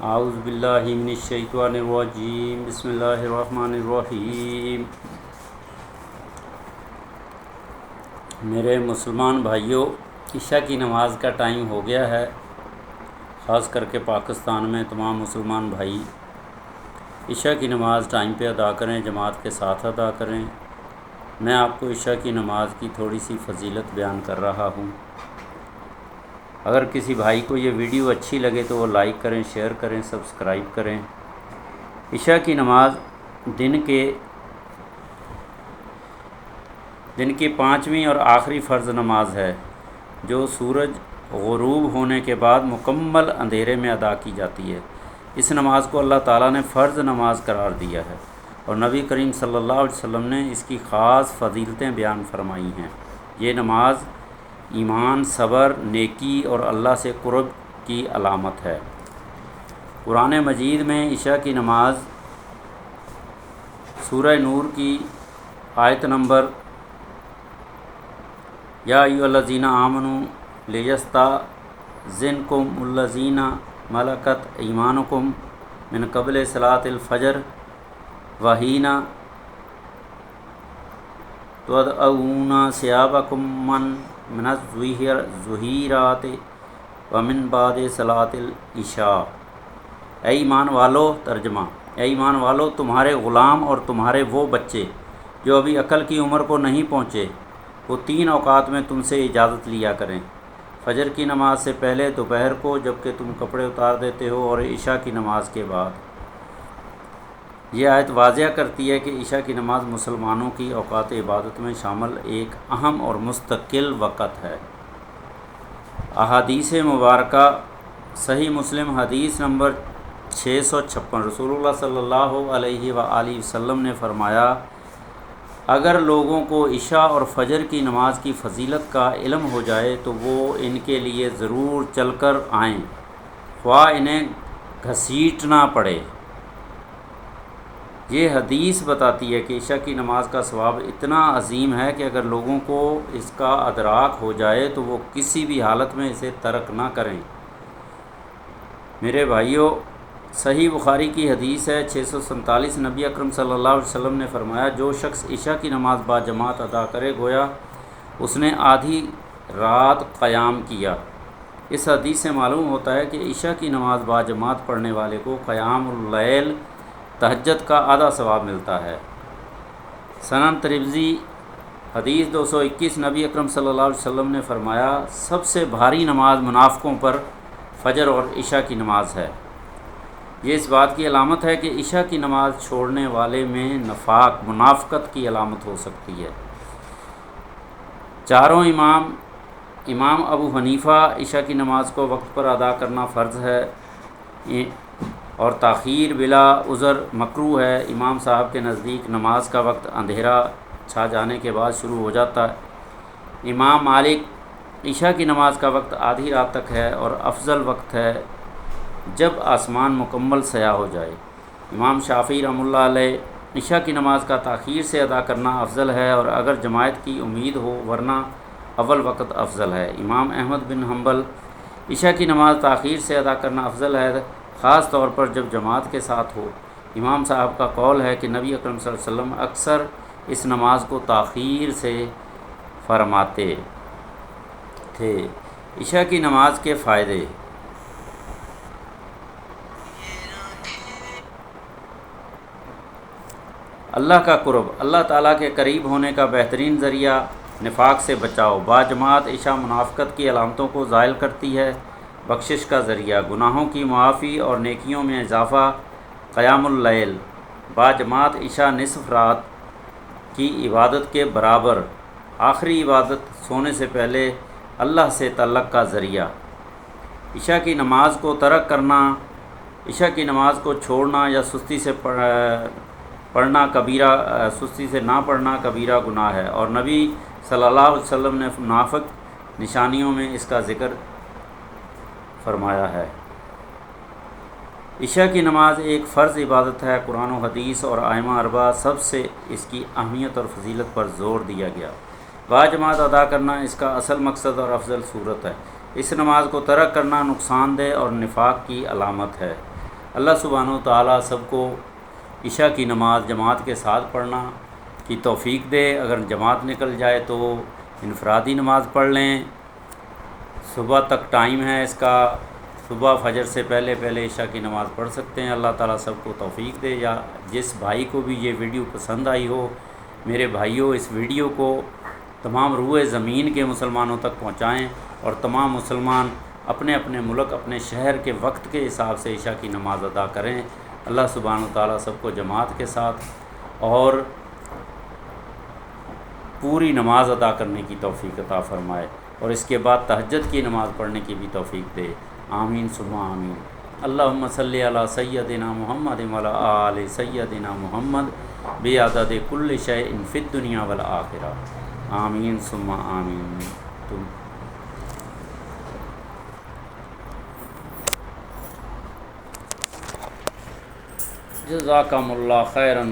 اعوذ باللہ من الشیطان الرجیم، بسم اللہ الرحمن الرحیم۔ میرے مسلمان بھائیوں، عشاء کی نماز کا ٹائم ہو گیا ہے۔ خاص کر کے پاکستان میں تمام مسلمان بھائی عشاء کی نماز ٹائم پہ ادا کریں، جماعت کے ساتھ ادا کریں۔ میں آپ کو عشاء کی نماز کی تھوڑی سی فضیلت بیان کر رہا ہوں۔ اگر کسی بھائی کو یہ ویڈیو اچھی لگے تو وہ لائک کریں، شیئر کریں، سبسکرائب کریں۔ عشاء کی نماز دن کی 5ویں اور آخری فرض نماز ہے، جو سورج غروب ہونے کے بعد مکمل اندھیرے میں ادا کی جاتی ہے۔ اس نماز کو اللہ تعالیٰ نے فرض نماز قرار دیا ہے اور نبی کریم صلی اللہ علیہ وسلم نے اس کی خاص فضیلتیں بیان فرمائی ہیں۔ یہ نماز ایمان، صبر، نیکی اور اللہ سے قرب کی علامت ہے۔ قرآن مجید میں عشاء کی نماز سورہ نور کی آیت نمبر یا ایھا الذین آمنوا لیستأذنکم الذین ملکت ایمانکم من قبل صلاۃ الفجر وحین تضعون ثیابکم من الظہیرات ومن بعد صلاۃ العشاء۔ اے ایمان والو، ترجمہ: اے ایمان والو، تمہارے غلام اور تمہارے وہ بچے جو ابھی عقل کی عمر کو نہیں پہنچے، وہ 3 اوقات میں تم سے اجازت لیا کریں: فجر کی نماز سے پہلے، دوپہر کو جب کہ تم کپڑے اتار دیتے ہو، اور عشاء کی نماز کے بعد۔ یہ آیت واضح کرتی ہے کہ عشاء کی نماز مسلمانوں کی اوقات عبادت میں شامل ایک اہم اور مستقل وقت ہے۔ احادیث مبارکہ: صحیح مسلم حدیث نمبر 656، رسول اللہ صلی اللہ علیہ وآلہ وسلم نے فرمایا، اگر لوگوں کو عشاء اور فجر کی نماز کی فضیلت کا علم ہو جائے تو وہ ان کے لیے ضرور چل کر آئیں، خواہ انہیں گھسیٹنا پڑے۔ یہ حدیث بتاتی ہے کہ عشاء کی نماز کا ثواب اتنا عظیم ہے کہ اگر لوگوں کو اس کا ادراک ہو جائے تو وہ کسی بھی حالت میں اسے ترک نہ کریں۔ میرے بھائیوں، صحیح بخاری کی حدیث ہے 647، نبی اکرم صلی اللہ علیہ وسلم نے فرمایا، جو شخص عشاء کی نماز باجماعت ادا کرے گویا اس نے آدھی رات قیام کیا۔ اس حدیث سے معلوم ہوتا ہے کہ عشاء کی نماز باجماعت پڑھنے والے کو قیام اللیل، تہجد کا آدھا ثواب ملتا ہے۔ سنن ترمذی حدیث 221، نبی اکرم صلی اللہ علیہ وسلم نے فرمایا، سب سے بھاری نماز منافقوں پر فجر اور عشاء کی نماز ہے۔ یہ اس بات کی علامت ہے کہ عشاء کی نماز چھوڑنے والے میں منافقت کی علامت ہو سکتی ہے۔ چاروں امام ابو حنیفہ عشاء کی نماز کو وقت پر ادا کرنا فرض ہے اور تاخیر بلا عذر مکروہ ہے۔ امام صاحب کے نزدیک نماز کا وقت اندھیرا چھا جانے کے بعد شروع ہو جاتا ہے۔ امام مالک عشاء کی نماز کا وقت آدھی رات تک ہے اور افضل وقت ہے جب آسمان مکمل سیاہ ہو جائے۔ امام شافعی رحمۃ اللہ علیہ عشاء کی نماز کا تاخیر سے ادا کرنا افضل ہے اور اگر جماعت کی امید ہو، ورنہ اول وقت افضل ہے۔ امام احمد بن حنبل عشاء کی نماز تاخیر سے ادا کرنا افضل ہے، خاص طور پر جب جماعت کے ساتھ ہو۔ امام صاحب کا قول ہے کہ نبی اکرم صلی اللہ علیہ وسلم اکثر اس نماز کو تاخیر سے فرماتے تھے۔ عشاء کی نماز کے فائدے: اللہ کا قرب، اللہ تعالیٰ کے قریب ہونے کا بہترین ذریعہ، نفاق سے بچاؤ۔ باجماعت عشاء منافقت کی علامتوں کو زائل کرتی ہے۔ بخشش کا ذریعہ، گناہوں کی معافی اور نیکیوں میں اضافہ۔ قیام اللیل، باجماعت عشاء نصف رات کی عبادت کے برابر، آخری عبادت سونے سے پہلے اللہ سے تعلق کا ذریعہ۔ عشاء کی نماز کو ترک کرنا، عشاء کی نماز کو چھوڑنا یا سستی سے نہ پڑھنا کبیرہ گناہ ہے، اور نبی صلی اللہ علیہ وسلم نے منافق نشانیوں میں اس کا ذکر فرمایا ہے۔ عشاء کی نماز ایک فرض عبادت ہے۔ قرآن و حدیث اور ائمہ اربعہ سب سے اس کی اہمیت اور فضیلت پر زور دیا گیا۔ باجماعت ادا کرنا اس کا اصل مقصد اور افضل صورت ہے۔ اس نماز کو ترک کرنا نقصان دہ اور نفاق کی علامت ہے۔ اللہ سبحانہ و تعالیٰ سب کو عشاء کی نماز جماعت کے ساتھ پڑھنا کی توفیق دے۔ اگر جماعت نکل جائے تو انفرادی نماز پڑھ لیں، صبح تک ٹائم ہے اس کا، صبح فجر سے پہلے عشاء کی نماز پڑھ سکتے ہیں۔ اللہ تعالیٰ سب کو توفیق دے۔ یا جس بھائی کو بھی یہ ویڈیو پسند آئی ہو، میرے بھائیوں، اس ویڈیو کو تمام روئے زمین کے مسلمانوں تک پہنچائیں، اور تمام مسلمان اپنے اپنے ملک، اپنے شہر کے وقت کے حساب سے عشاء کی نماز ادا کریں۔ اللہ سبحانہ وتعالیٰ سب کو جماعت کے ساتھ اور پوری نماز ادا کرنے کی توفیق عطا فرمائے، اور اس کے بعد تہجد کی نماز پڑھنے کی بھی توفیق دے۔ آمین ثم آمین۔ اللہم صلی علی سیدنا محمد وعلی آل سیدنا محمد بعدد کل شیء فی الدنیا والآخرہ۔ آمین ثم آمین۔ جزاکم اللہ خیرا۔